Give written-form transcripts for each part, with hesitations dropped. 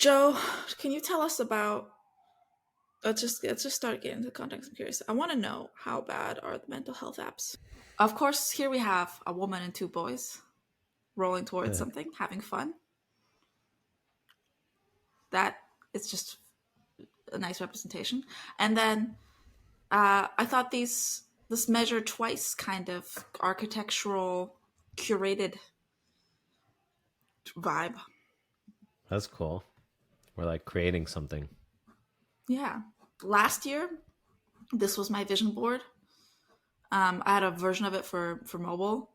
Joe, can you tell us about? Let's just start getting into the context. I'm curious. I want to know, how bad are the mental health apps? Of course, here we have a woman and two boys rolling towards something, having fun. That is just a nice representation. And then I thought this measure twice kind of architectural curated vibe. That's cool. We're like creating something. Yeah. Last year, this was my vision board. I had a version of it for mobile.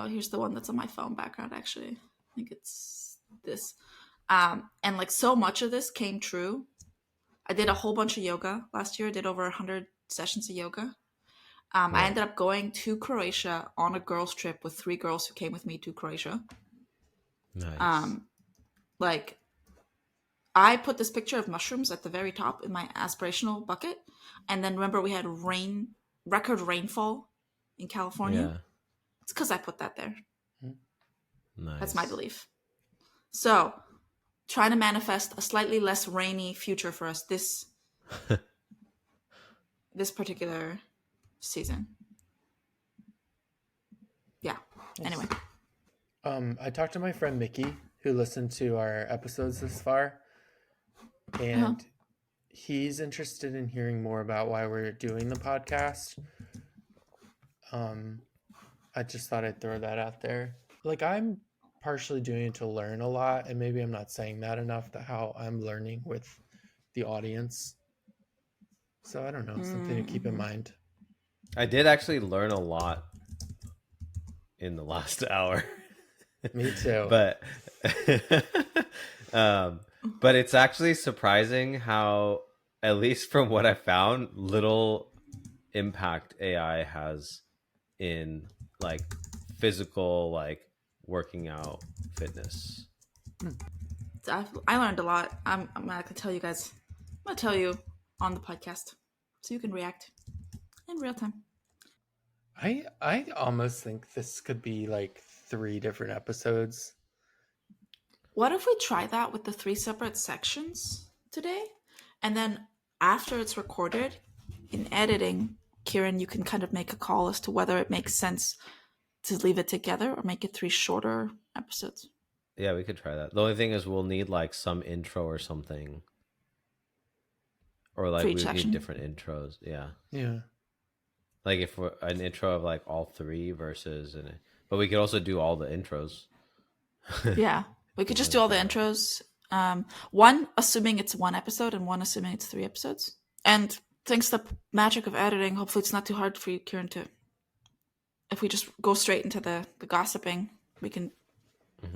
Here's the one that's on my phone background, actually. I think it's this. And like so much of this came true. I did a whole bunch of yoga last year. I did over 100 sessions of yoga. I ended up going to Croatia on a girls' trip with 3 girls who came with me to Croatia. Nice. Like, I put this picture of mushrooms at the very top in my aspirational bucket. And then remember, we had record rainfall in California. Yeah. It's because I put that there. Nice. That's my belief. So, trying to manifest a slightly less rainy future for us this particular season. Yeah. Anyway. I talked to my friend Mickey, who listened to our episodes this far, and he's interested in hearing more about why we're doing the podcast. I just thought I'd throw that out there. Like, I'm partially doing it to learn a lot, and maybe I'm not saying that enough, that how I'm learning with the audience. So I don't know, something to keep in mind. I did actually learn a lot in the last hour. Me too. But but it's actually surprising how, at least from what I found, little impact AI has in like physical, like working out, fitness. I learned a lot. I'm gonna tell you guys. I'm gonna tell you on the podcast, so you can react in real time. I almost think this could be like 3 different episodes. What if we try that with the 3 separate sections today? And then after it's recorded, in editing, Kieran, you can kind of make a call as to whether it makes sense to leave it together or make it 3 shorter episodes. Yeah, we could try that. The only thing is we'll need like some intro or something. Or like we would need different intros. Yeah. Yeah. Like if we're an intro of like all 3 versus but we could also do all the intros. Yeah. We could just do all the intros. One assuming it's 1 episode and 1 assuming it's 3 episodes. And thanks to the magic of editing, hopefully it's not too hard for you, Kieran, to, if we just go straight into the gossiping, we can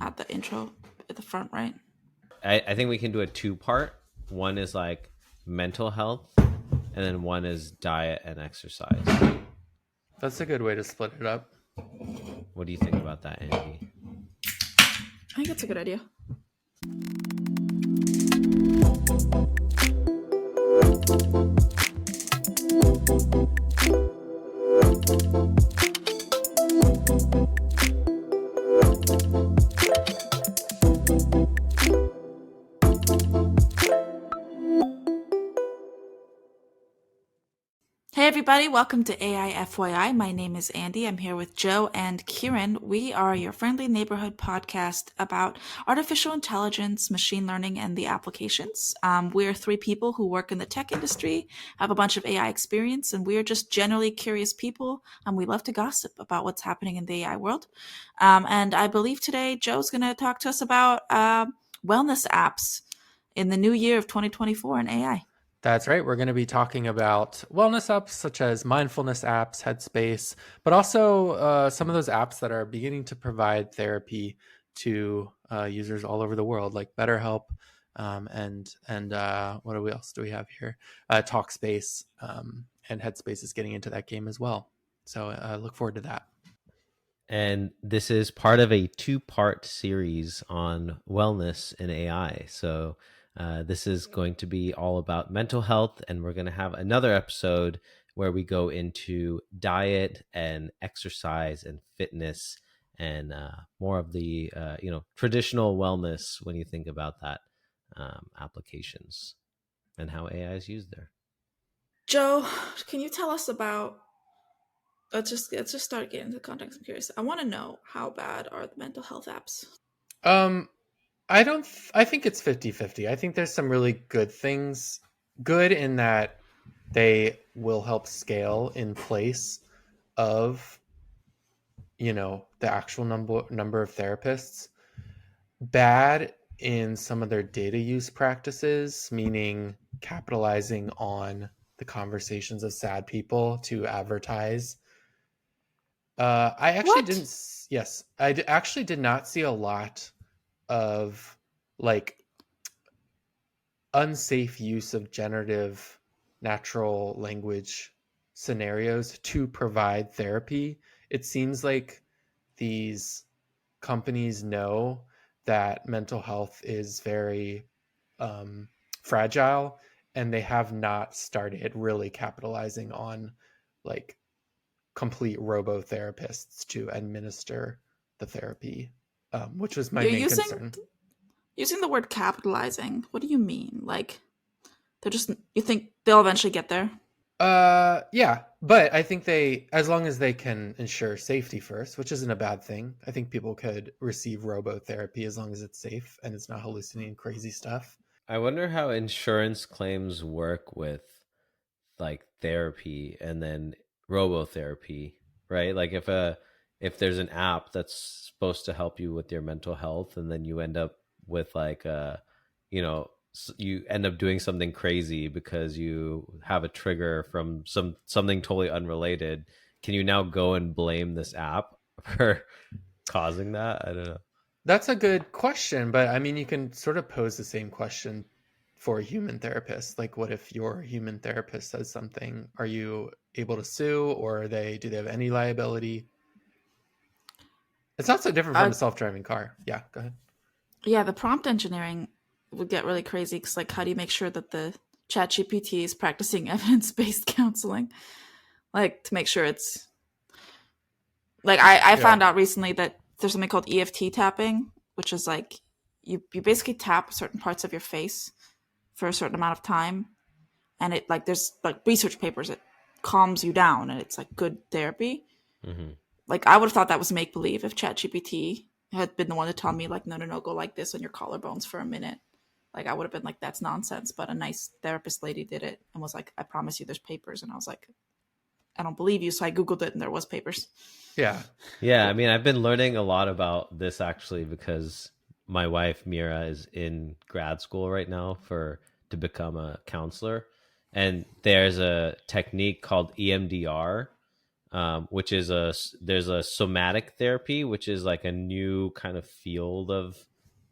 add the intro at the front, right? I think we can do a 2-part. One is like mental health, and then one is diet and exercise. That's a good way to split it up. What do you think about that, Andy? I think that's a good idea. Hey everybody, welcome to AI FYI. My name is Andy. I'm here with Joe and Kieran. We are your friendly neighborhood podcast about artificial intelligence, machine learning, and the applications. We're 3 people who work in the tech industry, have a bunch of AI experience, and we're just generally curious people, and we love to gossip about what's happening in the AI world. And I believe today Joe's going to talk to us about wellness apps in the new year of 2024 in AI. That's right. We're going to be talking about wellness apps such as mindfulness apps, Headspace, but also some of those apps that are beginning to provide therapy to users all over the world, like BetterHelp and what else do we have here? Talkspace, and Headspace is getting into that game as well. So look forward to that. And this is part of a 2-part series on wellness and AI. So this is going to be all about mental health, and we're going to have another episode where we go into diet and exercise and fitness and more of the traditional wellness when you think about that applications and how AI is used there. Joe, can you tell us about? Let's just start getting into the context. I'm curious. I want to know, how bad are the mental health apps? Um, I think it's 50-50. I think there's some really good things. Good in that they will help scale in place of, the actual number of therapists. Bad in some of their data use practices, meaning capitalizing on the conversations of sad people to advertise. I actually What? didn't. Yes, actually did not see a lot of like unsafe use of generative natural language scenarios to provide therapy. It seems like these companies know that mental health is very um, fragile, and they have not started really capitalizing on like complete robo therapists to administer the therapy, which was my You're main using concern. using the word capitalizing. What do you mean? Like they're just, you think they'll eventually get there? Yeah, but I think as long as they can ensure safety first, which isn't a bad thing. I think people could receive robo therapy as long as it's safe and it's not hallucinating crazy stuff. I wonder how insurance claims work with like therapy and then robotherapy, right? Like if there's an app that's supposed to help you with your mental health, and then you end up with like you know you end up doing something crazy because you have a trigger from something totally unrelated, can you now go and blame this app for causing that? I don't know. That's a good question, but I mean, you can sort of pose the same question for a human therapist. Like, what if your human therapist says something? Are you able to sue, or do they have any liability? It's not so different from Uh, a self-driving car. Yeah, go ahead. yeah, the prompt engineering would get really crazy because, like, how do you make sure that the ChatGPT is practicing evidence-based counseling? Like, to make sure it's like I Yeah. found out recently that there's something called EFT tapping, which is like you basically tap certain parts of your face for a certain amount of time, and it like there's like research papers, it calms you down and it's like good therapy. Mm-hmm. Like I would have thought that was make believe if ChatGPT had been the one to tell me like no, go like this on your collarbones for a minute. Like I would have been like that's nonsense, but a nice therapist lady did it and was like, I promise you there's papers, and I was like, I don't believe you, so I googled it and there was papers. Yeah. Yeah, I mean, I've been learning a lot about this actually because my wife Mira is in grad school right now for to become a counselor, and there's a technique called EMDR, which is there's a somatic therapy, which is like a new kind of field of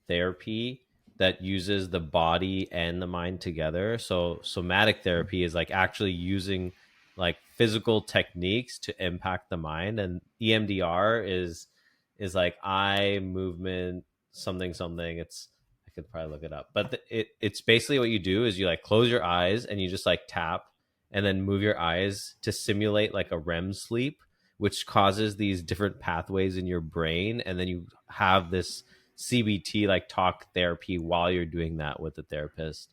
therapy that uses the body and the mind together. So somatic therapy is like actually using like physical techniques to impact the mind, and EMDR is like eye movement something something. It's I could probably look it up, but it's basically what you do is you like close your eyes and you just like tap and then move your eyes to simulate like a REM sleep, which causes these different pathways in your brain, and then you have this CBT like talk therapy while you're doing that with the therapist.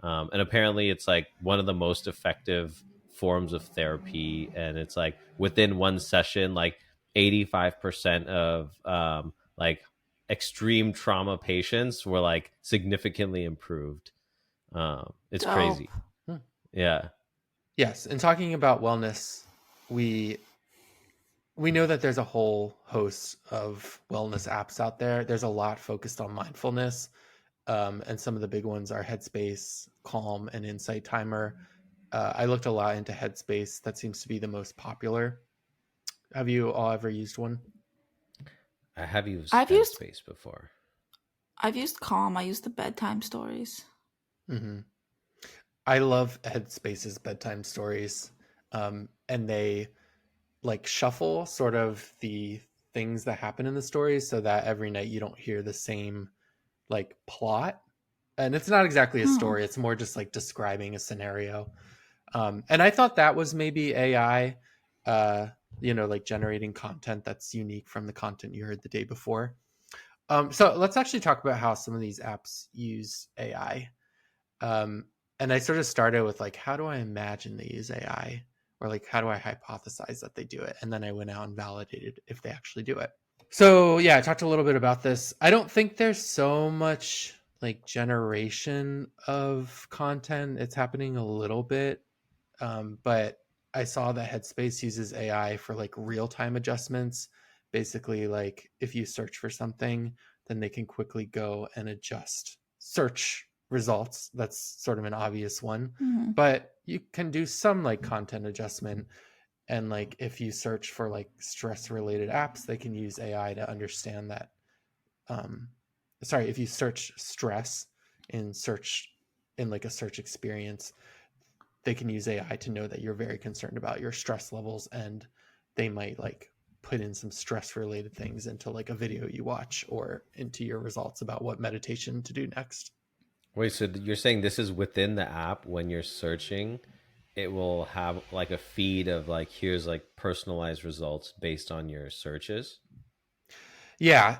And apparently, it's like one of the most effective forms of therapy, and it's like within one session, like 85% of like extreme trauma patients were like significantly improved. It's Dope. crazy. Yeah. Yes, and talking about wellness, we we know that there's a whole host of wellness apps out there. There's a lot focused on mindfulness, and some of the big ones are Headspace, Calm, and Insight Timer. I looked a lot into Headspace. That seems to be the most popular. Have you all ever used one? I have used I've used Headspace before. I've used Calm. I used the bedtime stories. Hmm. I love Headspace's bedtime stories, and they like shuffle sort of the things that happen in the stories so that every night you don't hear the same like plot. And it's not exactly a Hmm. story; it's more just like describing a scenario. And I thought that was maybe AI. like generating content that's unique from the content you heard the day before. So let's actually talk about how some of these apps use AI. And I sort of started with like, how do I imagine they use AI? Or like, how do I hypothesize that they do it? And then I went out and validated if they actually do it. So yeah, I talked a little bit about this. I don't think there's so much like generation of content. It's happening a little bit. But I saw that Headspace uses AI for like real-time adjustments. Basically, like if you search for something, then they can quickly go and adjust search results. That's sort of an obvious one. Mm-hmm. But you can do some like content adjustment. And like if you search for like stress related apps, they can use AI to understand that. If you search stress in like a search experience, they can use AI to know that you're very concerned about your stress levels, and they might like put in some stress related things into like a video you watch or into your results about what meditation to do next. Wait, so you're saying this is within the app when you're searching, it will have like a feed of like, here's like personalized results based on your searches? Yeah.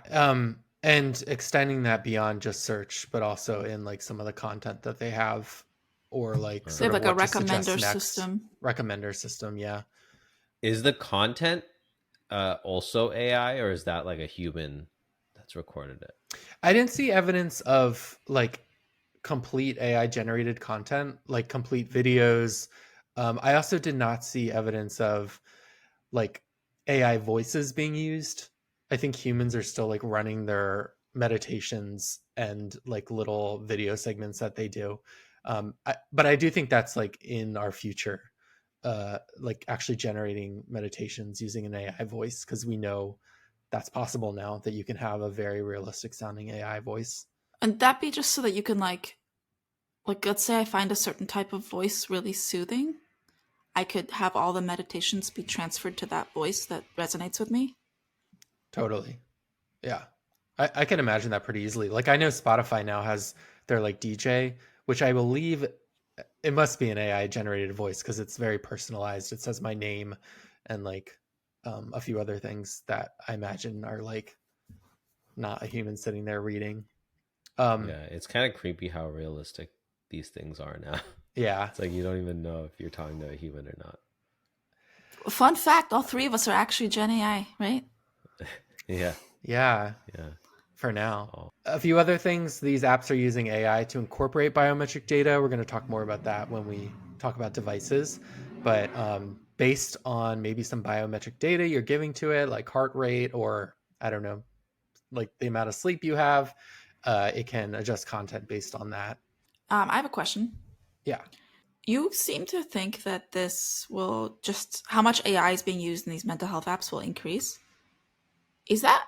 And extending that beyond just search, but also in like some of the content that they have, or like They sort have of like a what to suggest recommender next. system. Recommender system. Yeah. Is the content also AI, or is that like a human that's recorded it? I didn't see evidence of like complete AI generated content, like complete videos. I also did not see evidence of like AI voices being used. I think humans are still like running their meditations and like little video segments that they do. But I do think that's like in our future, like actually generating meditations using an AI voice, because we know that's possible now, that you can have a very realistic sounding AI voice. And that be just so that you can like let's say I find a certain type of voice really soothing. I could have all the meditations be transferred to that voice that resonates with me. Totally. Yeah. I can imagine that pretty easily. Like I know Spotify now has their like DJ, which I believe it must be an AI generated voice because it's very personalized. It says my name and like a few other things that I imagine are like not a human sitting there reading. Yeah, it's kind of creepy how realistic these things are now. Yeah. It's like you don't even know if you're talking to a human or not. Fun fact, all three of us are actually Gen AI, right? Yeah, Yeah. yeah. For now. Oh. A few other things, these apps are using AI to incorporate biometric data. We're going to talk more about that when we talk about devices. But based on maybe some biometric data you're giving to it, like heart rate or, I don't know, like the amount of sleep you have, it can adjust content based on that. I have a question. Yeah. You seem to think that this will just how much AI is being used in these mental health apps will increase. Is that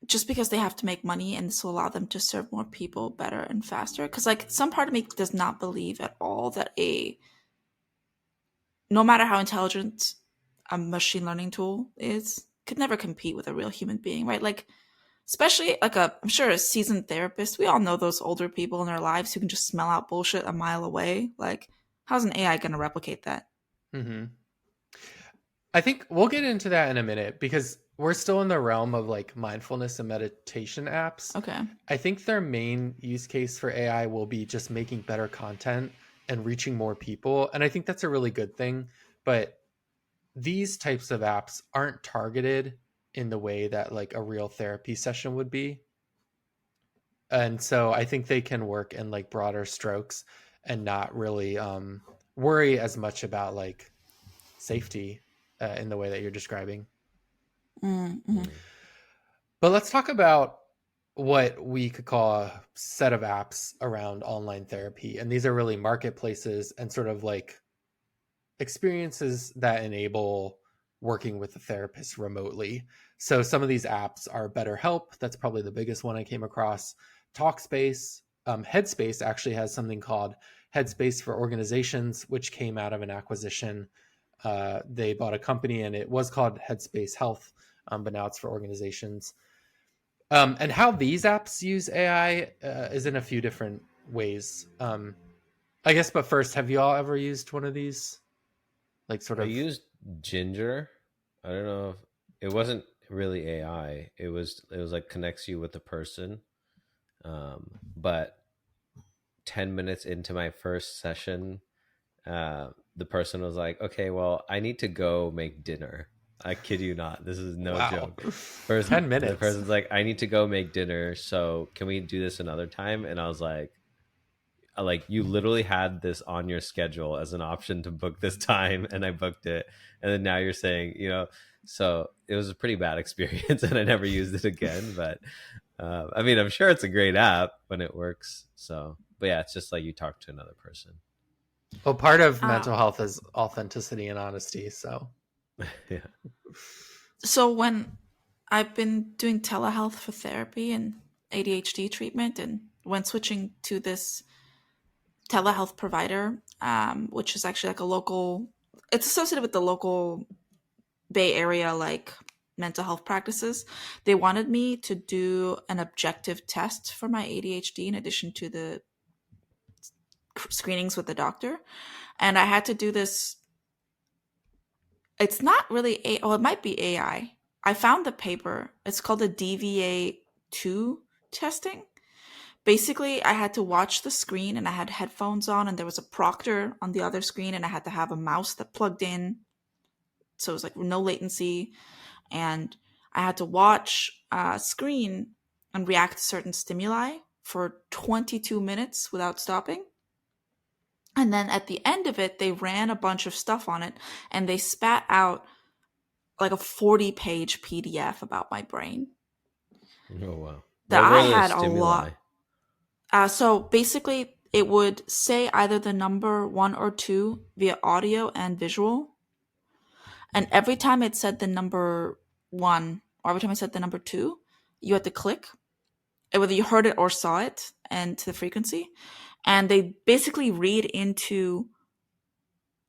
just because they have to make money and this will allow them to serve more people better and faster? Because like some part of me does not believe at all that no matter how intelligent a machine learning tool is, could never compete with a real human being, right? Like especially like I'm sure a seasoned therapist. We all know those older people in our lives who can just smell out bullshit a mile away. Like, how's an AI going to replicate that? Mm-hmm. I think we'll get into that in a minute because we're still in the realm of like mindfulness and meditation apps. Okay. I think their main use case for AI will be just making better content and reaching more people. And I think that's a really good thing. But these types of apps aren't targeted in the way that like a real therapy session would be. And so I think they can work in like broader strokes and not really worry as much about like safety in the way that you're describing. Mm-hmm. But let's talk about what we could call a set of apps around online therapy. And these are really marketplaces and sort of like experiences that enable working with a therapist remotely. So some of these apps are BetterHelp. That's probably the biggest one I came across. Talkspace. Headspace actually has something called Headspace for Organizations, which came out of an acquisition. They bought a company and it was called Headspace Health, but now it's for organizations. And how these apps use AI is in a few different ways. I guess, but first, have you all ever used one of these? like sort I of. used Ginger. I don't know if it wasn't really AI. It was like connects you with the person. But 10 minutes into my first session, the person was like, "Okay, well, I need to go make dinner." I kid you not. This is no Wow. joke. First, 10 the minutes. person's like, "I need to go make dinner. So can we do this another time?" And I was like, you literally had this on your schedule as an option to book this time, and I booked it. And then now you're saying, so it was a pretty bad experience, and I never used it again. But I mean, I'm sure it's a great app when it works. So, but yeah, it's just like you talk to another person. Well, part of Uh, mental health is authenticity and honesty. So, Yeah. so when I've been doing telehealth for therapy and ADHD treatment, and when switching to this telehealth provider, which is actually like a local, it's associated with the local Bay Area like mental health practices. They wanted me to do an objective test for my ADHD in addition to the screenings with the doctor, and I had to do this. It's not really well, it might be AI. I found the paper. It's called the DVA2 testing. Basically, I had to watch the screen and I had headphones on, and there was a proctor on the other screen, and I had to have a mouse that plugged in. So it was like no latency. And I had to watch a screen and react to certain stimuli for 22 minutes without stopping. And then at the end of it, they ran a bunch of stuff on it and they spat out like a 40-page PDF about my brain Oh wow. that What I were the had a stimuli? lot. So basically, it would say either the number 1 or 2 via audio and visual. And every time it said the number 1 or every time it said the number 2, you had to click, whether you heard it or saw it, and to the frequency. And they basically read into,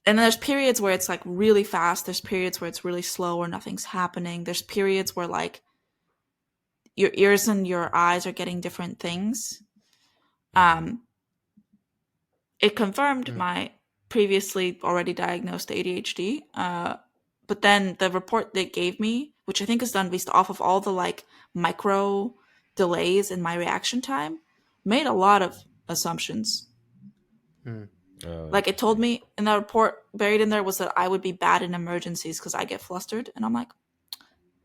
and then there's periods where it's like really fast. There's periods where it's really slow or nothing's happening. There's periods where like your ears and your eyes are getting different things. Mm-hmm. It confirmed mm, my previously already diagnosed ADHD. But then the report they gave me, which I think is done based off of all the like micro delays in my reaction time, made a lot of assumptions. mm, Oh, Like it told interesting. me in that report, buried in there was that I would be bad in emergencies because I get flustered. And I'm like,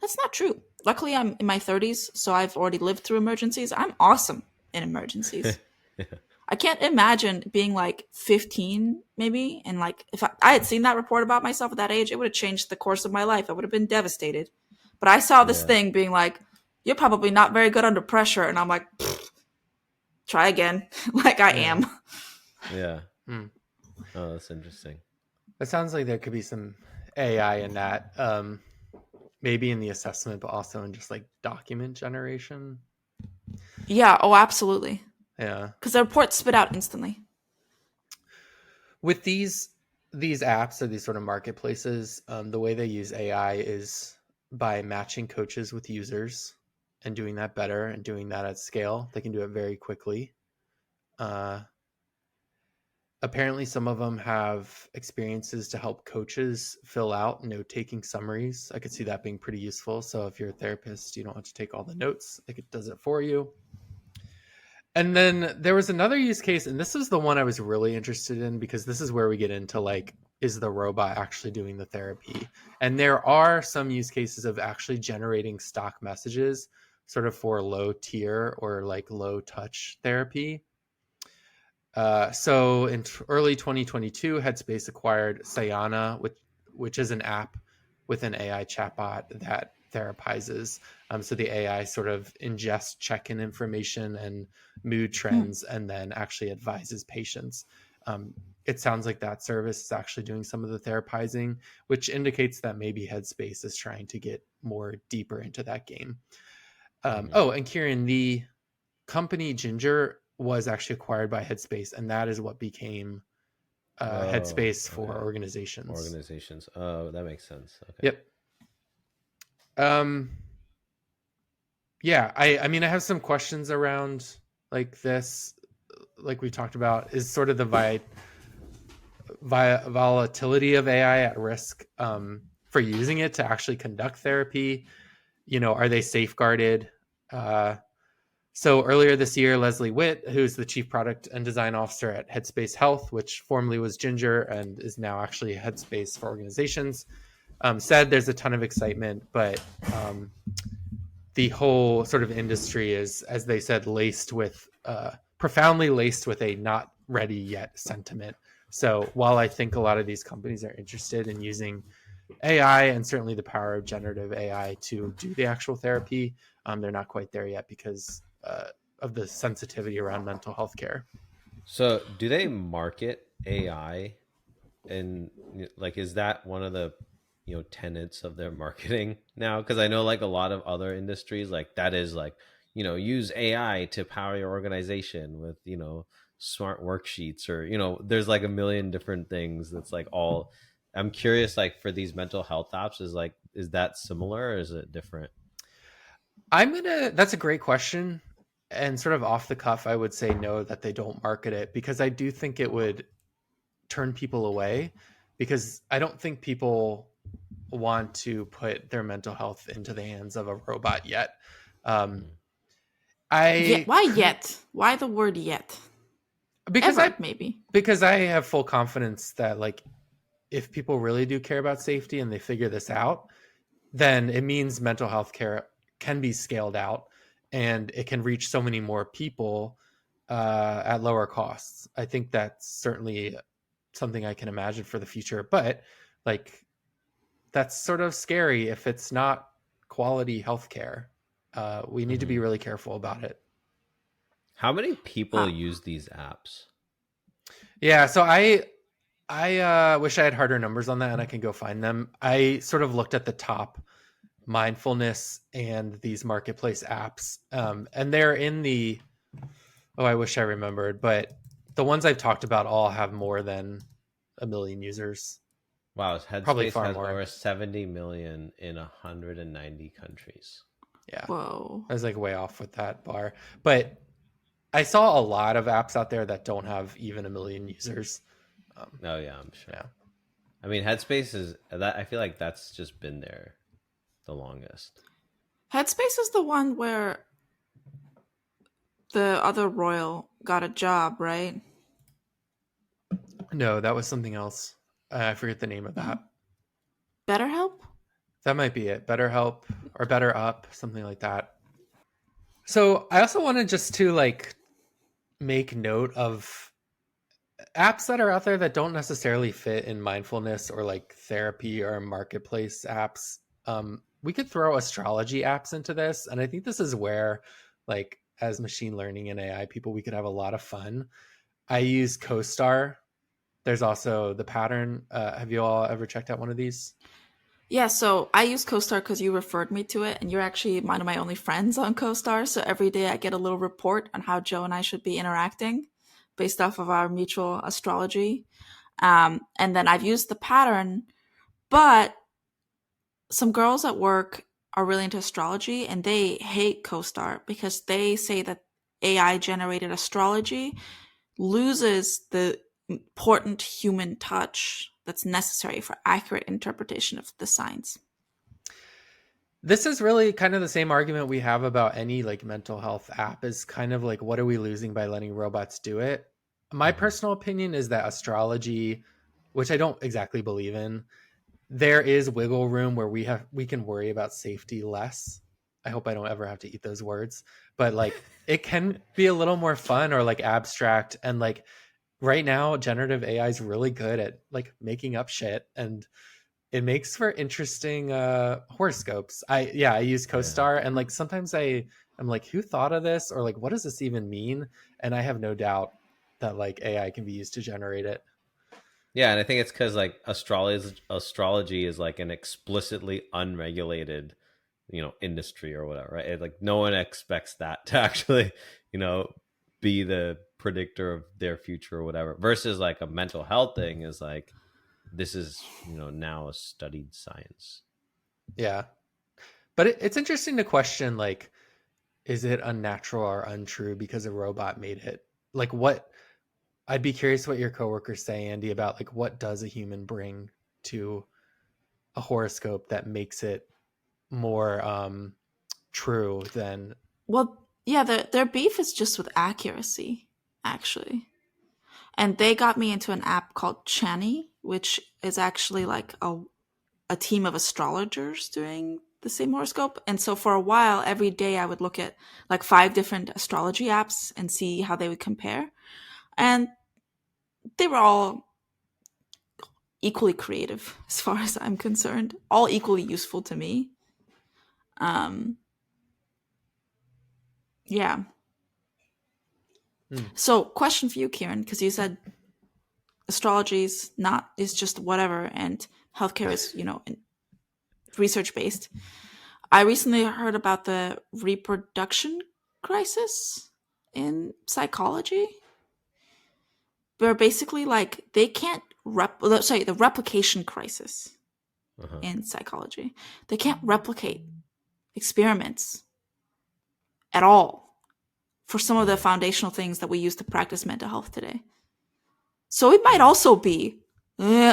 that's not true. Luckily, I'm in my 30s, so I've already lived through emergencies. I'm awesome in emergencies. Yeah. I can't imagine being like 15, maybe, and like if I had seen that report about myself at that age, it would have changed the course of my life. I would have been devastated. But I saw this Yeah. thing being like, "You're probably not very good under pressure," and I'm like, "Try again," like I yeah. am. Yeah. Mm. Oh, that's interesting. It sounds like there could be some AI in that, maybe in the assessment, but also in just like document generation. Yeah. Oh, absolutely. Yeah. Because the report spit out instantly. With these apps or these sort of marketplaces, the way they use AI is by matching coaches with users and doing that better and doing that at scale. They can do it very quickly. Uh, Apparently, some of them have experiences to help coaches fill out note-taking summaries. I could see that being pretty useful. So if you're a therapist, you don't have to take all the notes. It does it for you. And then there was another use case, and this is the one I was really interested in because this is where we get into like, is the robot actually doing the therapy? And there are some use cases of actually generating stock messages sort of for low tier or like low touch therapy. So in early 2022, Headspace acquired Sayana, which is an app with an AI chatbot that therapizes. So the AI sort of ingests check-in information and mood trends, and then actually advises patients. It sounds like that service is actually doing some of the therapizing, which indicates that maybe Headspace is trying to get more deeper into that game. Mm-hmm. Oh, and Kieran, the company Ginger was actually acquired by Headspace, and that is what became Oh, Headspace for okay. organizations. Organizations. Oh, that makes sense. Okay. Yep. Um, yeah, I mean, I have some questions around like this, like we talked about, is sort of the volatility of AI at risk for using it to actually conduct therapy? Are they safeguarded? So earlier this year, Leslie Witt, who's the chief product and design officer at Headspace Health, which formerly was Ginger and is now actually Headspace for organizations, said there's a ton of excitement, but the whole sort of industry is, as they said, profoundly laced with a not ready yet sentiment. So while I think a lot of these companies are interested in using AI and certainly the power of generative AI to do the actual therapy, they're not quite there yet because of the sensitivity around mental health care. So, do they market AI, and like, is that one of the tenets of their marketing now? Because I know like a lot of other industries, like that is like use AI to power your organization with smart worksheets, or there's like a million different things. That's like all. I'm curious, like for these mental health apps, is that similar or is it different? That's a great question. And sort of off the cuff, I would say no, that they don't market it, because I do think it would turn people away, because I don't think people want to put their mental health into the hands of a robot yet. Mm. Yeah, why yet? Why the word yet? Because Ever, maybe. Because I have full confidence that like if people really do care about safety and they figure this out, then it means mental health care can be scaled out and it can reach so many more people at lower costs. I think that's certainly something I can imagine for the future, but like that's sort of scary if it's not quality healthcare. We need to be Mhm. really careful about it. How many people Huh. use these apps? Yeah, so I wish I had harder numbers on that and I can go find them. I sort of looked at the top mindfulness and these marketplace apps, and they're in the I wish I remembered, but the ones I've talked about all have more than a million users, Wow, probably Headspace far has more. over 70 million in 190 countries. Yeah, Whoa. I was like way off with that bar, but I saw a lot of apps out there that don't have even a million users. Oh yeah, I'm sure. Yeah. I mean, Headspace is that. I feel like that's just been there the longest. Headspace is the one where the other royal got a job, right? No, that was something else. I forget the name of No. that. BetterHelp? That might be it. BetterHelp or Better Up, something like that. So I also wanted just to like make note of apps that are out there that don't necessarily fit in mindfulness or like therapy or marketplace apps. We could throw astrology apps into this, and I think this is where, like, as machine learning and AI people, we could have a lot of fun. I use CoStar. There's also the Pattern. Have you all ever checked out one of these? Yeah, so I use CoStar because you referred me to it, and you're actually one of my only friends on CoStar. So every day I get a little report on how Joe and I should be interacting based off of our mutual astrology. And then I've used the pattern, but some girls at work are really into astrology and they hate CoStar because they say that AI generated astrology loses the important human touch that's necessary for accurate interpretation of the signs. This is really kind of the same argument we have about any like mental health app, is kind of like, what are we losing by letting robots do it? My Hmm. personal opinion is that astrology, which I don't exactly believe in, there is wiggle room where we can worry about safety less. I hope I don't ever have to eat those words, but like it can be a little more fun or like abstract. And like right now generative AI is really good at like making up shit, and it makes for interesting horoscopes. I use Yeah. CoStar, and like sometimes I'm like, who thought of this, or like what does this even mean? And I have no doubt that like AI can be used to generate it. Yeah, and I think it's because like astrology is like an explicitly unregulated, industry or whatever, right? Like no one expects that to actually, you know, be the predictor of their future or whatever. Versus like a mental health thing is like this is now a studied science. Yeah, but it's interesting to question like, is it unnatural or untrue because a robot made it? Like what I'd be curious what your coworkers say, Andy, about like what does a human bring to a horoscope that makes it more true than. Well, yeah, their beef is just with accuracy, actually. And they got me into an app called Chani, which is actually like a team of astrologers doing the same horoscope. And so for a while, every day I would look at like 5 different astrology apps and see how they would compare. And they were all equally creative as far as I'm concerned, all equally useful to me. Um, yeah. So, question for you, Kieran, because you said astrology is just whatever, and healthcare is research based. I recently heard about the reproduction crisis in psychology, where basically like they can't the replication crisis in psychology. They can't replicate experiments at all for some of the foundational things that we use to practice mental health today. So it might also be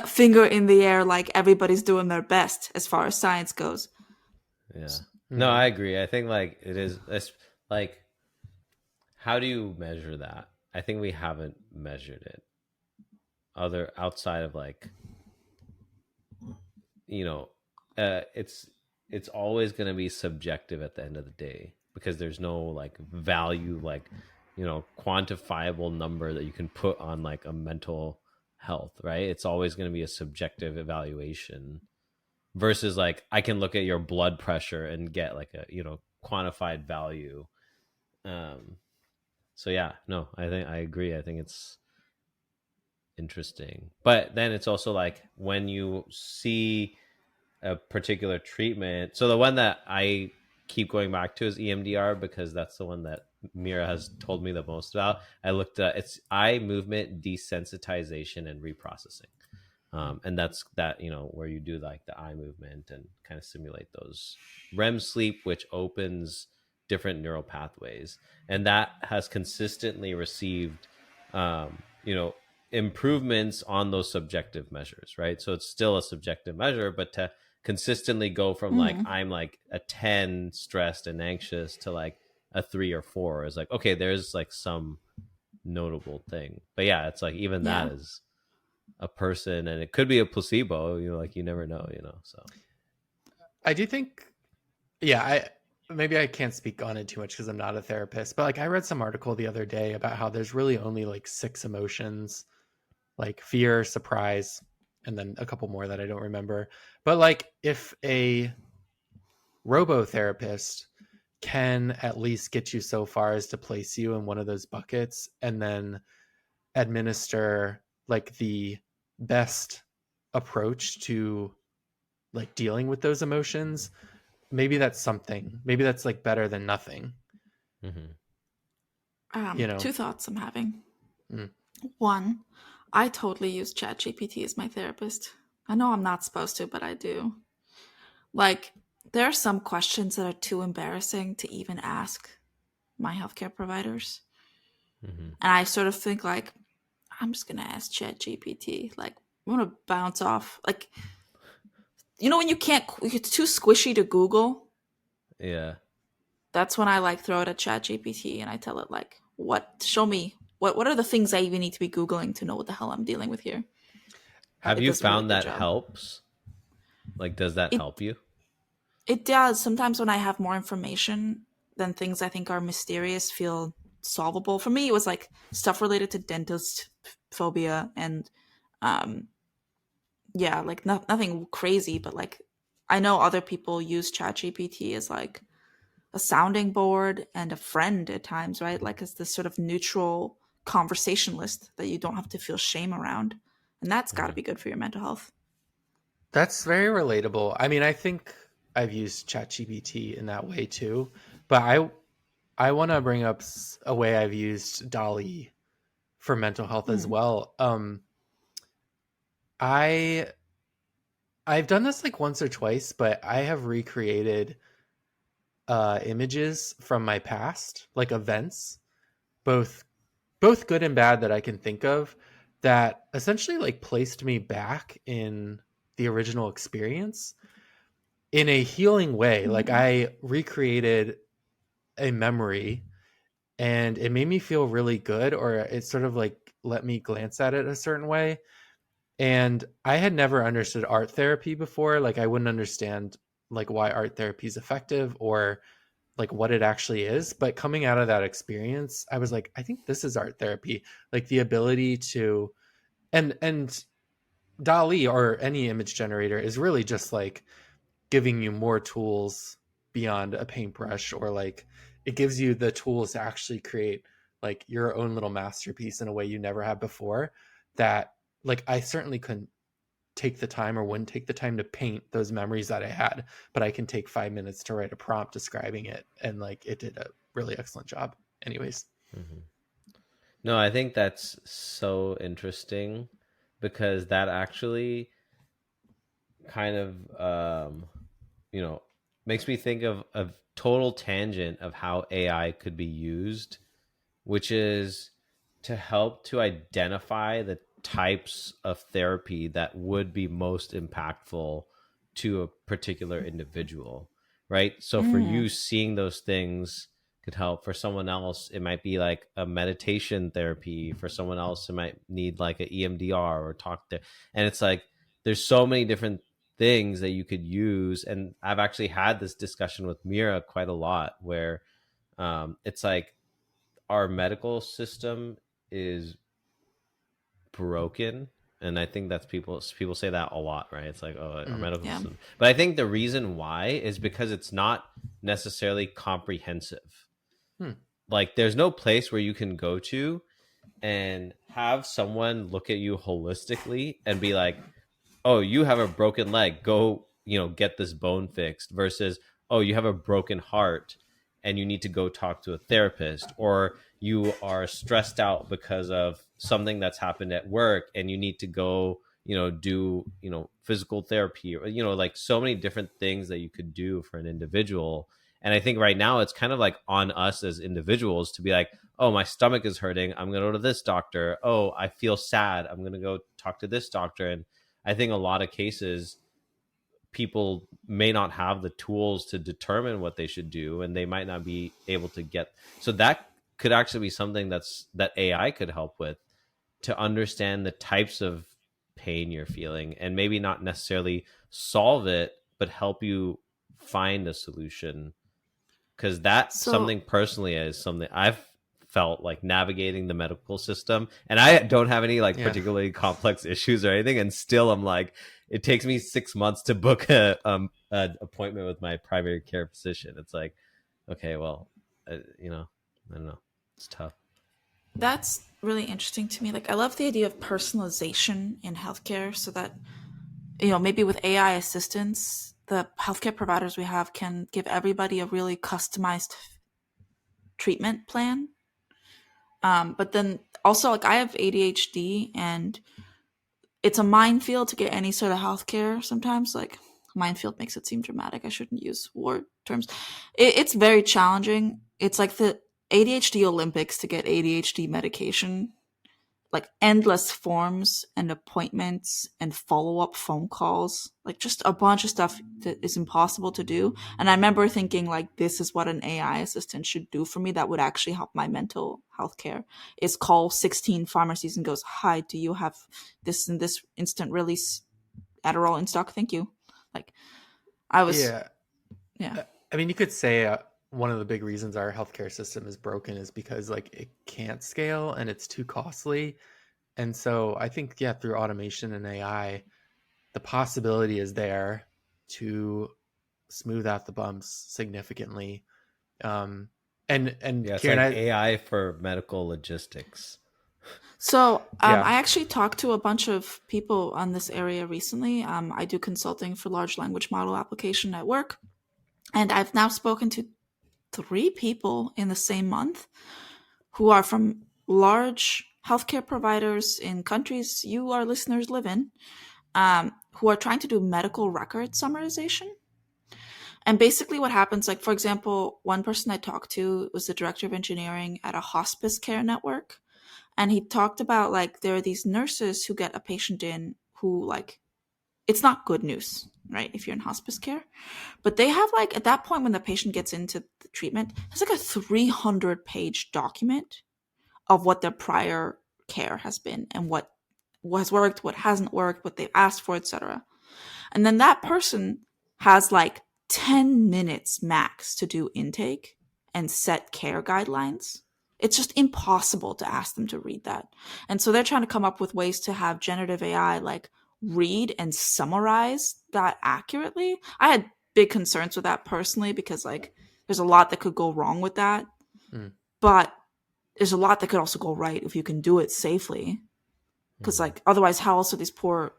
finger in the air, like everybody's doing their best as far as science goes. Yeah. No, I agree. I think like it is like, how do you measure that? I think we haven't measured it outside of like, it's always going to be subjective at the end of the day, because there's no like value, like, quantifiable number that you can put on like a mental health, right? It's always going to be a subjective evaluation versus like I can look at your blood pressure and get like a quantified value. So yeah, no, I think I agree. I think it's interesting, but then it's also like when you see a particular treatment. So the one that I keep going back to is EMDR, because that's the one that Mira has told me the most about. I looked at it's eye movement desensitization and reprocessing. And that's that, where you do like the eye movement and kind of simulate those REM sleep, which opens different neural pathways. And that has consistently received, improvements on those subjective measures, right? So it's still a subjective measure, but to consistently go from like, I'm like a 10 stressed and anxious to like a 3 or 4 is like, okay, there's like some notable thing. But yeah, it's like even that is a person, and it could be a placebo, like you never know, so I do think, maybe I can't speak on it too much because I'm not a therapist, but like I read some article the other day about how there's really only like 6 emotions, like fear, surprise, and then a couple more that I don't remember. But like if a robotherapist can at least get you so far as to place you in one of those buckets and then administer like the best approach to like dealing with those emotions, maybe that's something. Maybe that's like better than nothing. 2 thoughts I'm having. 1, I totally use ChatGPT as my therapist. I know I'm not supposed to, but I do. Like, there are some questions that are too embarrassing to even ask my healthcare providers. And I sort of think like, I'm just going to ask ChatGPT. Like, I'm going to bounce off. Like, when it's too squishy to Google. yeah, That's when I like throw it at ChatGPT and I tell it like, show me what are the things I even need to be Googling to know what the hell I'm dealing with here. Have you found that helps? Like, does that help you? It does. Sometimes when I have more information, then things I think are mysterious feel solvable. For me, it was like stuff related to dentist phobia and like nothing crazy, but like I know other people use ChatGPT as like a sounding board and a friend at times, right? Like it's this sort of neutral conversationalist that you don't have to feel shame around. And that's got to be good for your mental health. That's very relatable. I mean, I think I've used ChatGPT in that way too, but I want to bring up a way I've used DALL-E for mental health as well. I've done this like once or twice, but I have recreated images from my past, like events, both both good and bad that I can think of that essentially like placed me back in the original experience in a healing way. Like I recreated a memory and it made me feel really good, or it sort of like let me glance at it a certain way. And I had never understood art therapy before. Like I wouldn't understand like why art therapy is effective or like what it actually is. But coming out of that experience, I was like, I think this is art therapy. Like the ability to and DALL-E or any image generator is really just like giving you more tools beyond a paintbrush, or like it gives you the tools to actually create like your own little masterpiece in a way you never had before. That like I certainly couldn't take the time or wouldn't take the time to paint those memories that I had, but I can take 5 minutes to write a prompt describing it, and like it did a really excellent job. Anyways. Mm-hmm. No, I think that's so interesting because that actually kind of makes me think of a total tangent of how AI could be used, which is to help to identify the types of therapy that would be most impactful to a particular individual, right? So for you, seeing those things could help. For someone else, it might be like a meditation therapy. For someone else, it might need like an EMDR or talk to, and it's like there's so many different things that you could use. And I've actually had this discussion with Mira quite a lot where it's like our medical system is broken. And I think that's people say that a lot, right? It's like, oh, our medical Yeah. system. But I think the reason why is because it's not necessarily comprehensive. Like there's no place where you can go to and have someone look at you holistically and be like, oh, you have a broken leg, go, get this bone fixed, versus, oh, you have a broken heart and you need to go talk to a therapist, or you are stressed out because of something that's happened at work and you need to go, do, physical therapy, or, like so many different things that you could do for an individual. And I think right now it's kind of like on us as individuals to be like, oh, my stomach is hurting, I'm going to go to this doctor. Oh, I feel sad, I'm going to go talk to this doctor. And I think a lot of cases, people may not have the tools to determine what they should do, and they might not be able to get. So that could actually be something that AI could help with, to understand the types of pain you're feeling, and maybe not necessarily solve it, but help you find a solution. Because that So, something personally is something I've felt like navigating the medical system, and I don't have any like Yeah. particularly complex issues or anything, and still I'm like, it takes me 6 months to book an appointment with my primary care physician. It's like, okay, well, I don't know, it's tough. that's really interesting to me. Like, I love the idea of personalization in healthcare so that, maybe with AI assistance, the healthcare providers we have can give everybody a really customized treatment plan. But then also, like, I have ADHD, and it's a minefield to get any sort of healthcare sometimes. Like, minefield makes it seem dramatic. I shouldn't use word terms. It's very challenging. It's like the ADHD Olympics to get ADHD medication, like endless forms and appointments and follow-up phone calls, like just a bunch of stuff that is impossible to do. And I remember thinking, like, this is what an AI assistant should do for me that would actually help my mental health care, is call 16 pharmacies and goes, hi, do you have this and this instant release Adderall in stock? Thank you. Like, I was, Yeah. yeah. I mean, you could say one of the big reasons our healthcare system is broken is because like it can't scale and it's too costly. And so I think, yeah, through automation and AI, the possibility is there to smooth out the bumps significantly. And Yeah, it's Kieran, like I AI for medical logistics. So yeah, I actually talked to a bunch of people on this area recently. I do consulting for large language model application at work, and I've now spoken to 3 people in the same month who are from large healthcare providers in countries you, our listeners, live in, who are trying to do medical record summarization. And basically, what happens, like, for example, one person I talked to was the director of engineering at a hospice care network. And he talked about like there are these nurses who get a patient in who like it's not good news, right? If you're in hospice care, but they have like at that point when the patient gets into the treatment, there's like a 300-page document of what their prior care has been and what has worked, what hasn't worked, what they've asked for, etc. And then that person has like 10 minutes max to do intake and set care guidelines. It's just impossible to ask them to read that. And so they're trying to come up with ways to have generative AI like read and summarize that accurately. I had big concerns with that personally because like there's a lot that could go wrong with that. Mm. But there's a lot that could also go right if you can do it safely. Because like otherwise how else are these poor,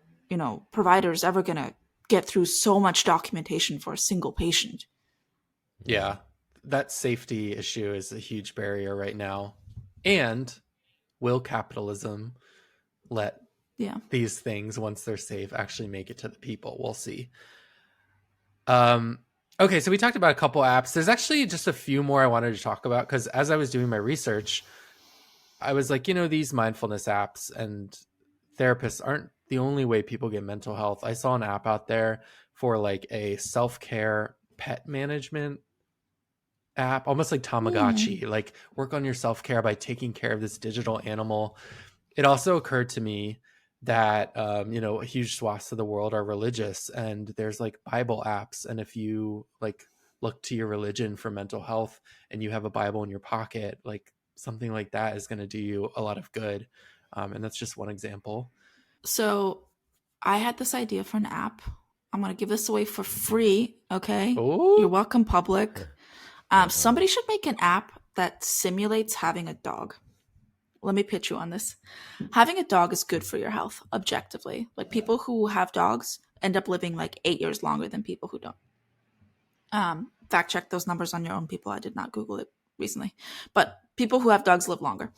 providers ever gonna get through so much documentation for a single patient? Yeah, that safety issue is a huge barrier right now. And will capitalism let these things, once they're safe, actually make it to the people? We'll see. Okay, so we talked about a couple apps. There's actually just a few more I wanted to talk about because as I was doing my research, I was like, these mindfulness apps and therapists aren't the only way people get mental health. I saw an app out there for like a self-care pet management app, almost like Tamagotchi, like work on your self-care by taking care of this digital animal. It also occurred to me that, huge swaths of the world are religious and there's like Bible apps. And if you like look to your religion for mental health and you have a Bible in your pocket, like something like that is going to do you a lot of good. And that's just one example. So I had this idea for an app. I'm going to give this away for free. Okay. Oh, you're welcome, public. Somebody should make an app that simulates having a dog. Let me pitch you on this. Having a dog is good for your health, objectively. Like people who have dogs end up living like 8 years longer than people who don't. Fact check those numbers on your own, people. I did not Google it recently. But people who have dogs live longer.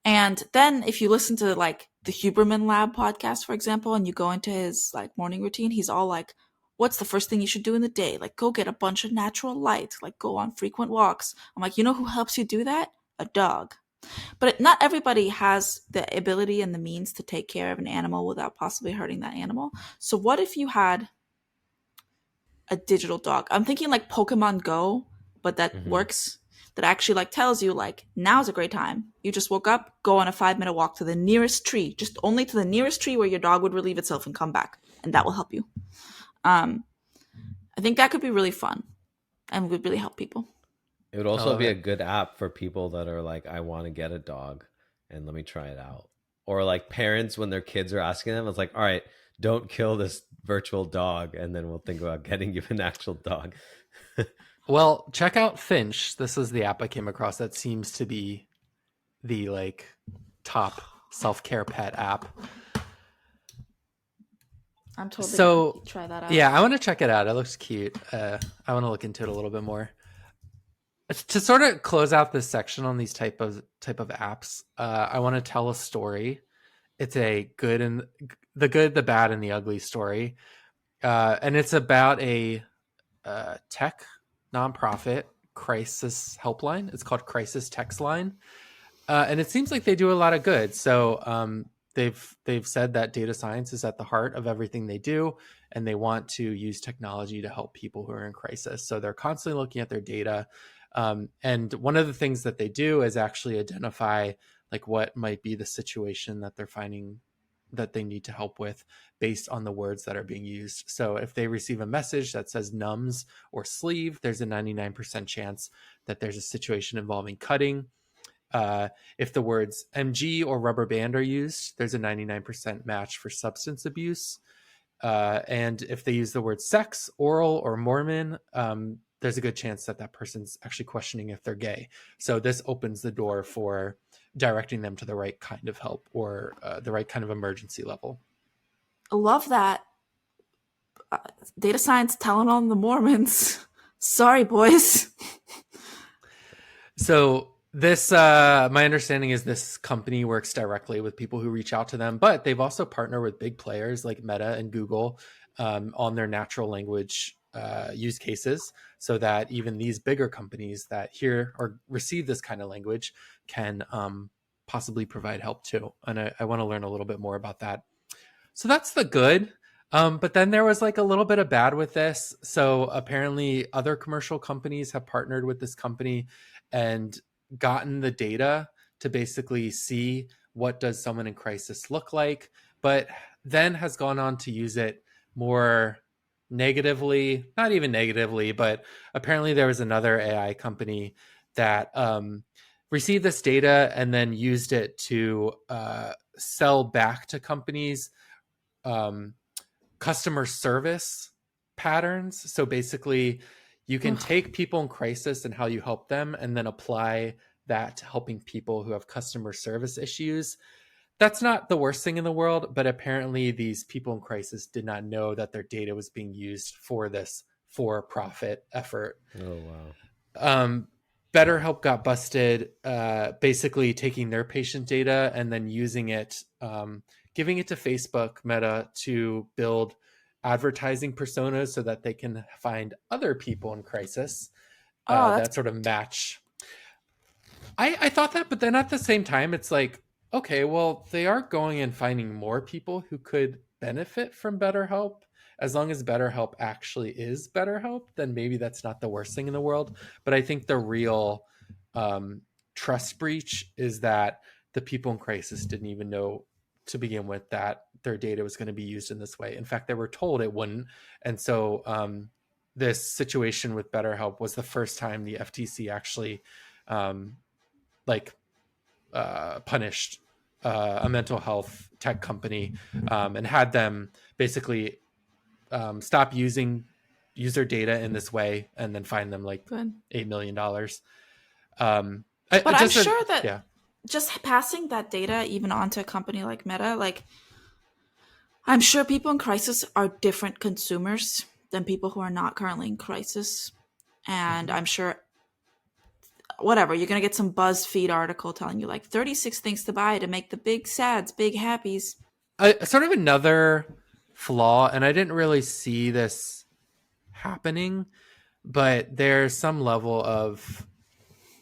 And then if you listen to like the Huberman Lab podcast, for example, and you go into his like morning routine, he's all like, what's the first thing you should do in the day? Like go get a bunch of natural light, like go on frequent walks. I'm like, you know who helps you do that? A dog. But not everybody has the ability and the means to take care of an animal without possibly hurting that animal. So what if you had a digital dog? I'm thinking like Pokemon Go, but that works. That actually like tells you like now's a great time. You just woke up, go on a 5-minute walk to the nearest tree, just only to the nearest tree where your dog would relieve itself and come back, and that will help you. I think that could be really fun and would really help people. It would also be a good app for people that are like, I want to get a dog and let me try it out. Or like parents when their kids are asking them, it's like, all right, don't kill this virtual dog and then we'll think about getting you an actual dog. Well, check out Finch. This is the app I came across that seems to be the like top self-care pet app. I'm totally gonna try that out. Yeah, I want to check it out. It looks cute. I want to look into it a little bit more. To sort of close out this section on these type of apps, I want to tell a story. It's a good, the bad, and the ugly story, and it's about a tech nonprofit crisis helpline. It's called Crisis Text Line, and it seems like they do a lot of good. So they've said that data science is at the heart of everything they do, and they want to use technology to help people who are in crisis. So they're constantly looking at their data. And one of the things that they do is actually identify like what might be the situation that they're finding that they need to help with based on the words that are being used. So if they receive a message that says numbs or sleeve, there's a 99% chance that there's a situation involving cutting. If the words MG or rubber band are used, there's a 99% match for substance abuse. And if they use the word sex, oral, or Mormon, there's a good chance that that person's actually questioning if they're gay. So this opens the door for directing them to the right kind of help or the right kind of emergency level. I love that. Data science telling on the Mormons. Sorry, boys. So this, my understanding is this company works directly with people who reach out to them, but they've also partnered with big players like Meta and Google on their natural language use cases, so that even these bigger companies that hear or receive this kind of language can possibly provide help too. And I want to learn a little bit more about that. So that's the good. But then there was like a little bit of bad with this. So apparently other commercial companies have partnered with this company and gotten the data to basically see what does someone in crisis look like, but then has gone on to use it more negatively, not even negatively, but apparently there was another AI company that received this data and then used it to sell back to companies customer service patterns. So basically, you can take people in crisis and how you help them and then apply that to helping people who have customer service issues. That's not the worst thing in the world, but apparently these people in crisis did not know that their data was being used for this for-profit effort. Oh, wow. BetterHelp got busted basically taking their patient data and then using it, giving it to Facebook Meta to build advertising personas so that they can find other people in crisis that sort of match. I thought that, but then at the same time, it's like, okay, well, they are going and finding more people who could benefit from BetterHelp. As long as BetterHelp actually is BetterHelp, then maybe that's not the worst thing in the world. But I think the real trust breach is that the people in crisis didn't even know to begin with that their data was going to be used in this way. In fact, they were told it wouldn't. And so this situation with BetterHelp was the first time the FTC actually punished a mental health tech company and had them basically stop using user data in this way and then fine them like $8 million. But I'm sure that just passing that data even onto a company like Meta, like I'm sure people in crisis are different consumers than people who are not currently in crisis. And I'm sure whatever, you're going to get some BuzzFeed article telling you like 36 things to buy to make the big sads, big happies. Sort of another flaw, and I didn't really see this happening, but there's some level of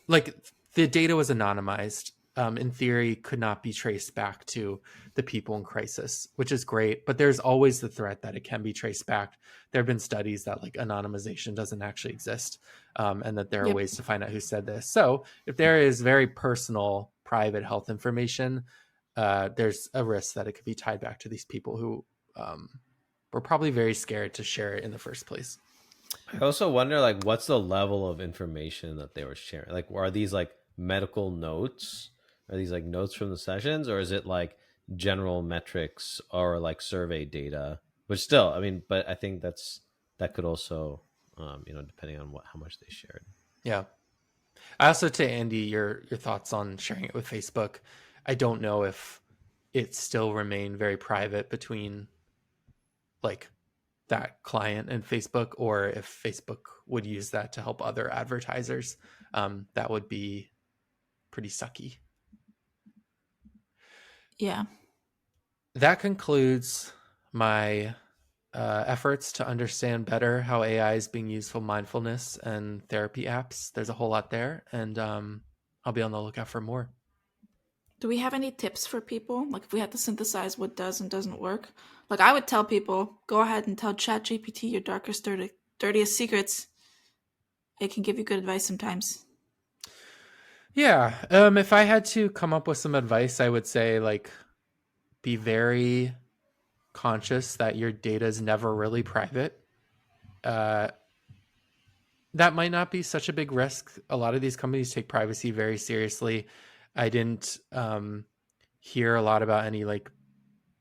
like the data was anonymized. In theory, could not be traced back to the people in crisis, which is great. But there's always the threat that it can be traced back. There have been studies that like anonymization doesn't actually exist, and that there are ways to find out who said this. So if there is very personal, private health information, there's a risk that it could be tied back to these people who were probably very scared to share it in the first place. I also wonder, like, what's the level of information that they were sharing? Like, are these like medical notes? Are these like notes from the sessions, or is it like general metrics or like survey data? Which still, I mean, but I think that could also, depending on how much they shared. Yeah. I also, to Andy, your thoughts on sharing it with Facebook. I don't know if it still remained very private between like that client and Facebook, or if Facebook would use that to help other advertisers. That would be pretty sucky. Yeah. That concludes my efforts to understand better how AI is being used for mindfulness and therapy apps. There's a whole lot there, and I'll be on the lookout for more. Do we have any tips for people? Like if we had to synthesize what does and doesn't work? Like I would tell people, go ahead and tell ChatGPT your darkest, dirtiest secrets. It can give you good advice sometimes. Yeah. If I had to come up with some advice, I would say like be very conscious that your data is never really private. That might not be such a big risk. A lot of these companies take privacy very seriously. I didn't hear a lot about any like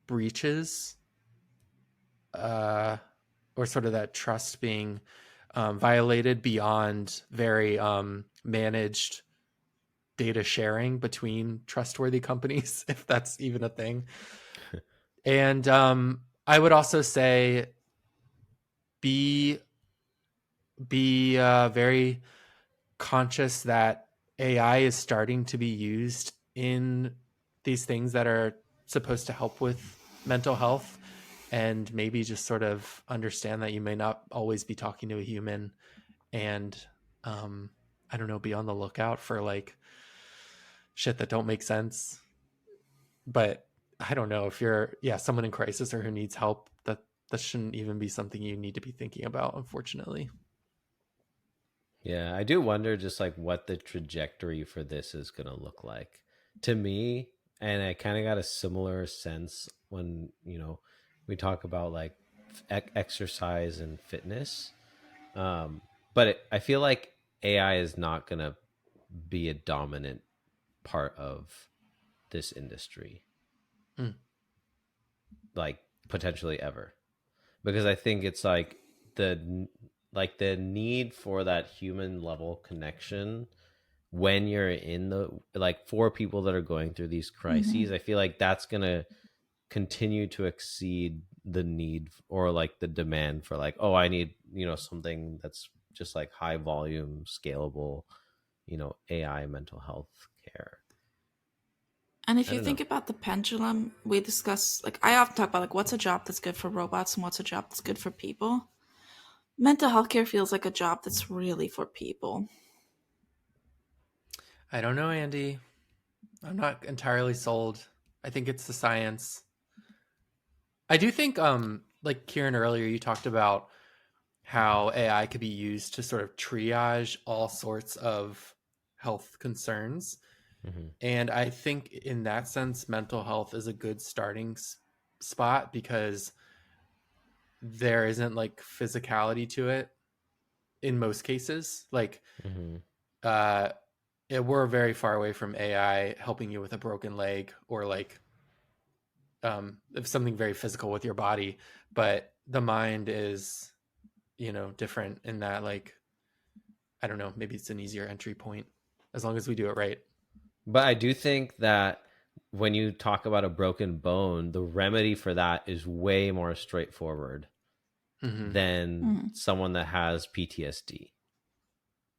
breaches or sort of that trust being violated beyond very managed data sharing between trustworthy companies, if that's even a thing. And I would also say be very conscious that AI is starting to be used in these things that are supposed to help with mental health, and maybe just sort of understand that you may not always be talking to a human, and I don't know, be on the lookout for like shit that don't make sense. But I don't know, if you're someone in crisis or who needs help, that shouldn't even be something you need to be thinking about, unfortunately. Yeah, I do wonder just like what the trajectory for this is going to look like to me. And I kind of got a similar sense when, we talk about like exercise and fitness. But I feel like AI is not going to be a dominant part of this industry, Mm. like potentially ever, because I think it's like the need for that human level connection when you're in the, like, for people that are going through these crises. I feel like that's gonna continue to exceed the need or like the demand for like, oh, I need, something that's just like high volume scalable, AI mental health care. And if I you don't know. think about the pendulum, we discuss, like, I often talk about, like, what's a job that's good for robots and what's a job that's good for people. Mental health care feels like a job that's really for people. I don't know, Andy. I'm not entirely sold. I think it's the science. I do think, like Kieran earlier, you talked about how AI could be used to sort of triage all sorts of health concerns. Mm-hmm. And I think in that sense, mental health is a good starting spot because there isn't like physicality to it in most cases. Like, Mm-hmm. uh, we're very far away from AI helping you with a broken leg or like something very physical with your body, but the mind is, different in that, like, I don't know, maybe it's an easier entry point as long as we do it right. But I do think that when you talk about a broken bone, the remedy for that is way more straightforward Mm-hmm. than someone that has PTSD.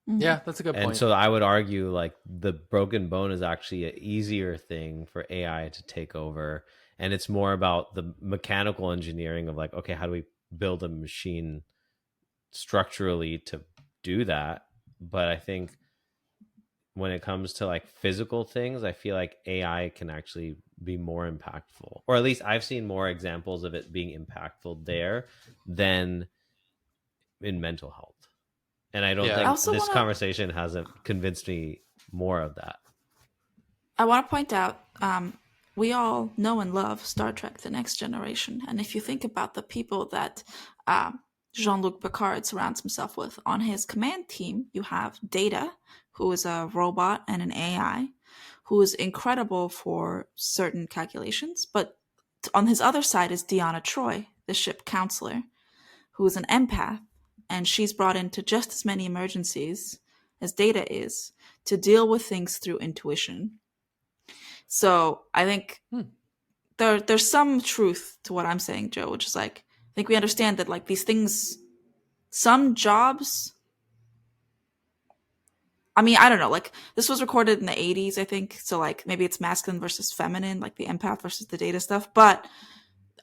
Yeah, that's a good And point. so I would argue like the broken bone is actually an easier thing for AI to take over. And it's more about the mechanical engineering of like, okay, how do we build a machine structurally to do that? But I think when it comes to like physical things, I feel like AI can actually be more impactful, or at least I've seen more examples of it being impactful there than in mental health. And I don't I Yeah. think also this want to conversation hasn't convinced me more of that. I want to point out, we all know and love Star Trek: The Next Generation, and if you think about the people that Jean-Luc Picard surrounds himself with on his command team, you have Data, who is a robot and an AI, who is incredible for certain calculations, but on his other side is Deanna Troi, the ship counselor, who is an empath, and she's brought into just as many emergencies as Data is to deal with things through intuition. So I think there's some truth to what I'm saying, Joe, which is like, I think we understand that like these things, some jobs. I mean, I don't know. Like this was recorded in the '80s, I think. So like maybe it's masculine versus feminine, like the empath versus the Data stuff. But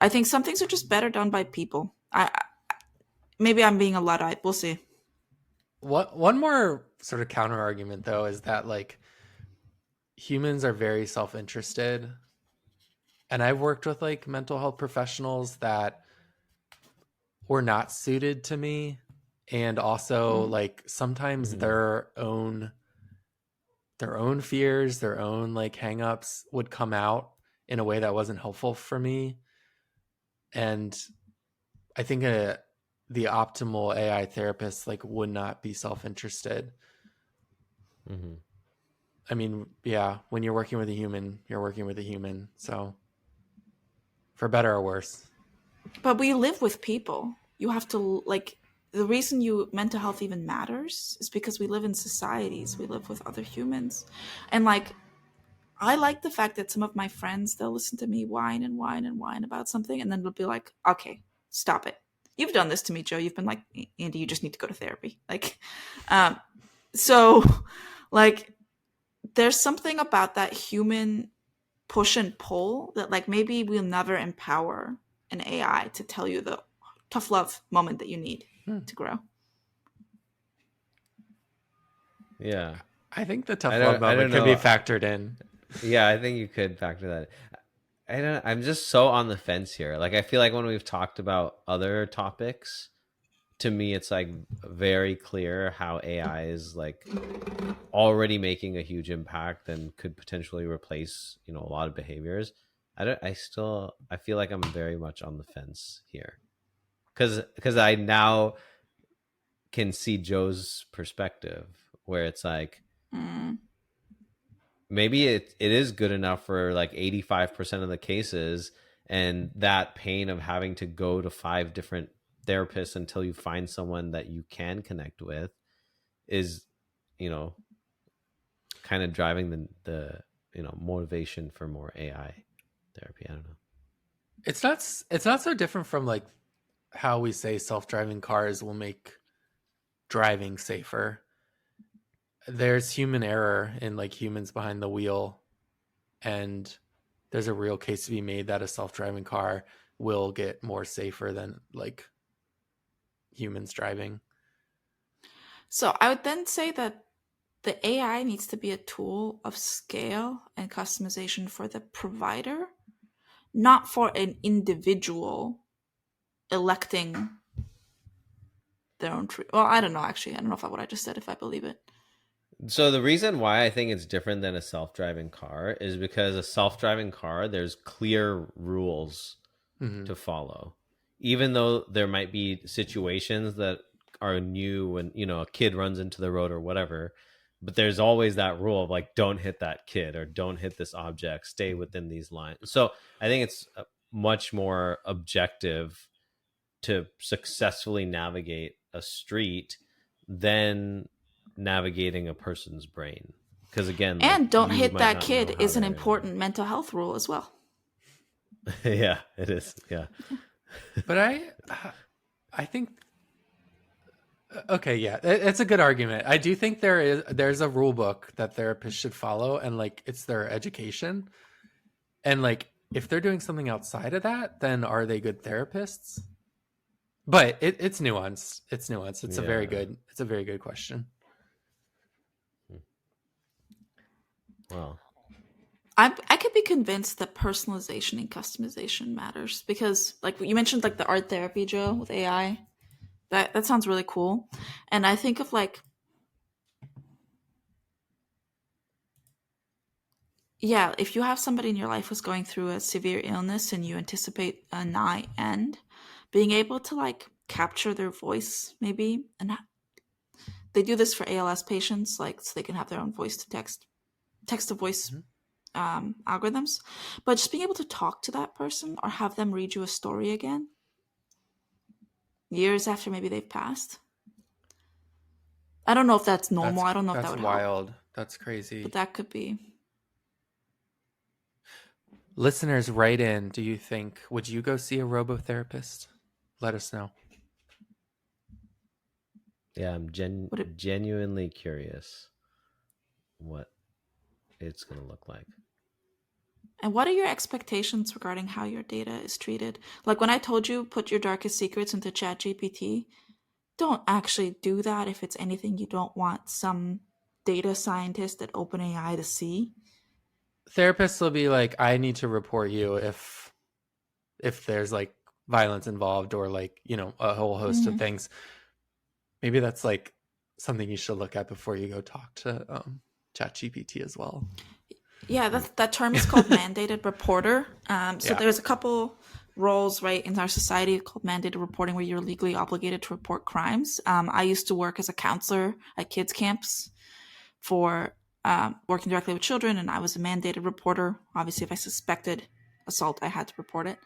I think some things are just better done by people. Maybe I'm being a luddite. We'll see. One more sort of counter argument though is that like humans are very self-interested, and I've worked with like mental health professionals that were not suited to me, and also like sometimes their own fears, their own like hangups would come out in a way that wasn't helpful for me. And I think the optimal AI therapist like would not be self-interested. Mm-hmm. I mean, yeah, when you're working with a human, you're working with a human. So for better or worse. But we live with people. You have to like the reason you mental health even matters is because we live in societies. We live with other humans. And like I like the fact that some of my friends they'll listen to me whine and whine and whine about something and then they'll be like, "Okay, stop it. You've done this to me, Joe. You've been like, Andy, you just need to go to therapy." Like so like there's something about that human push and pull that like maybe we'll never empower an AI to tell you the tough love moment that you need to grow. Yeah. I think the tough I love don't moment could be know. factored in. Yeah, I think you could factor that. I'm just so on the fence here. Like I feel like when we've talked about other topics, to me it's like very clear how AI is like already making a huge impact and could potentially replace, a lot of behaviors. I feel like I'm very much on the fence here. Cuz I now can see Joe's perspective where it's like Mm. maybe it is good enough for like 85% of the cases, and that pain of having to go to 5 different therapists until you find someone that you can connect with is, you know, kind of driving the motivation for more AI therapy. I don't know. It's not so different from like how we say self-driving cars will make driving safer. There's human error in like humans behind the wheel, and there's a real case to be made that a self-driving car will get more safer than like humans driving. So I would then say that the AI needs to be a tool of scale and customization for the provider, not for an individual electing their own tree. Well, I don't know, actually. I don't know if what I just said, if I believe it. So the reason why I think it's different than a self-driving car is because a self-driving car, there's clear rules Mm-hmm. to follow. Even though there might be situations that are new when, a kid runs into the road or whatever, but there's always that rule of like, don't hit that kid or don't hit this object, stay within these lines. So I think it's much more objective to successfully navigate a street than navigating a person's brain. Because again, like And don't you hit might that not know kid how is an they're gonna. important mental health rule as well. Yeah, it is. Yeah. But I think okay, yeah, it's a good argument. I do think there's a rule book that therapists should follow, and like it's their education. And like if they're doing something outside of that, then are they good therapists? But it's nuanced. It's nuanced. It's Yeah. a very good question. Well, I could be convinced that personalization and customization matters because, like you mentioned, like the art therapy, Joe, with AI. That sounds really cool, and I think of like, yeah, if you have somebody in your life who's going through a severe illness and you anticipate a nigh end, being able to like capture their voice, maybe, and they do this for ALS patients, like so they can have their own voice to text to voice Mhm. algorithms, but just being able to talk to that person or have them read you a story again years after maybe they've passed. I don't know if that's normal. I don't know if that That's would help, wild. That's but crazy. that could be. Listeners, write in. Do you think would you go see a robotherapist? Let us know. yeah, I'm Would it? genuinely curious what it's going to look like. And what are your expectations regarding how your data is treated? Like when I told you put your darkest secrets into ChatGPT, don't actually do that if it's anything you don't want some data scientist at OpenAI to see. Therapists will be like, I need to report you if there's like violence involved or like, a whole host of Mm-hmm. things. Maybe that's like something you should look at before you go talk to ChatGPT as well. Yeah, that term is called mandated reporter. So Yeah. there's a couple roles, right, in our society called mandated reporting where you're legally obligated to report crimes. I used to work as a counselor at kids camps for working directly with children, and I was a mandated reporter. Obviously, if I suspected assault, I had to report it.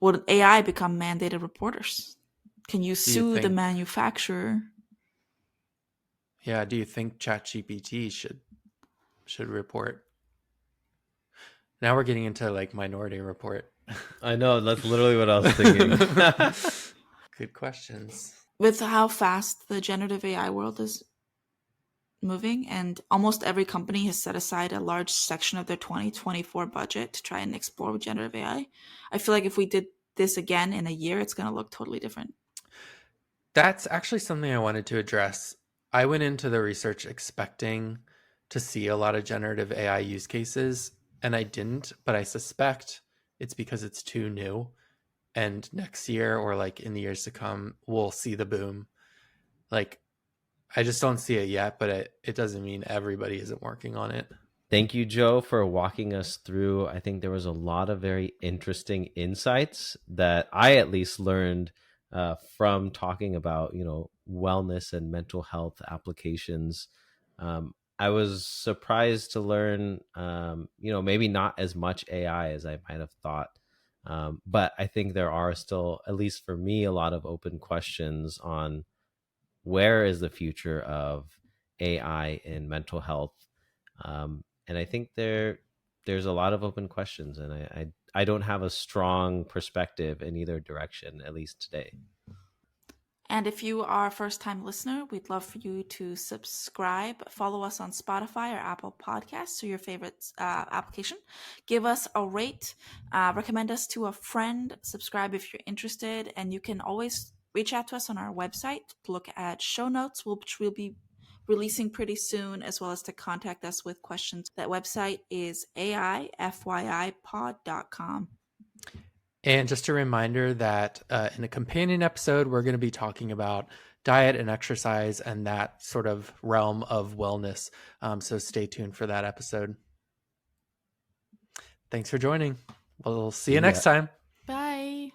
Would AI become mandated reporters? Can you Do you sue the think manufacturer? Yeah, do you think ChatGPT should report? Now we're getting into like Minority Report. I know, that's literally what I was thinking. Good questions. With how fast the generative AI world is moving, and almost every company has set aside a large section of their 2024 budget to try and explore generative AI. I feel like if we did this again in a year, it's going to look totally different. That's actually something I wanted to address. I went into the research expecting to see a lot of generative AI use cases, and I didn't, but I suspect it's because it's too new. And next year, or like in the years to come, we'll see the boom. Like, I just don't see it yet, but it doesn't mean everybody isn't working on it. Thank you, Joe, for walking us through. I think there was a lot of very interesting insights that I at least learned from talking about, wellness and mental health applications. I was surprised to learn, maybe not as much AI as I might have thought. But I think there are still, at least for me, a lot of open questions on where is the future of AI in mental health. And I think there's a lot of open questions, and I don't have a strong perspective in either direction, at least today. And if you are a first-time listener, we'd love for you to subscribe, follow us on Spotify or Apple Podcasts or your favorite application. Give us a rate, recommend us to a friend, subscribe if you're interested, and you can always reach out to us on our website to look at show notes, which we'll be releasing pretty soon, as well as to contact us with questions. That website is aifyipod.com. And just a reminder that in a companion episode, we're going to be talking about diet and exercise and that sort of realm of wellness. So stay tuned for that episode. Thanks for joining. We'll see you next time. Bye.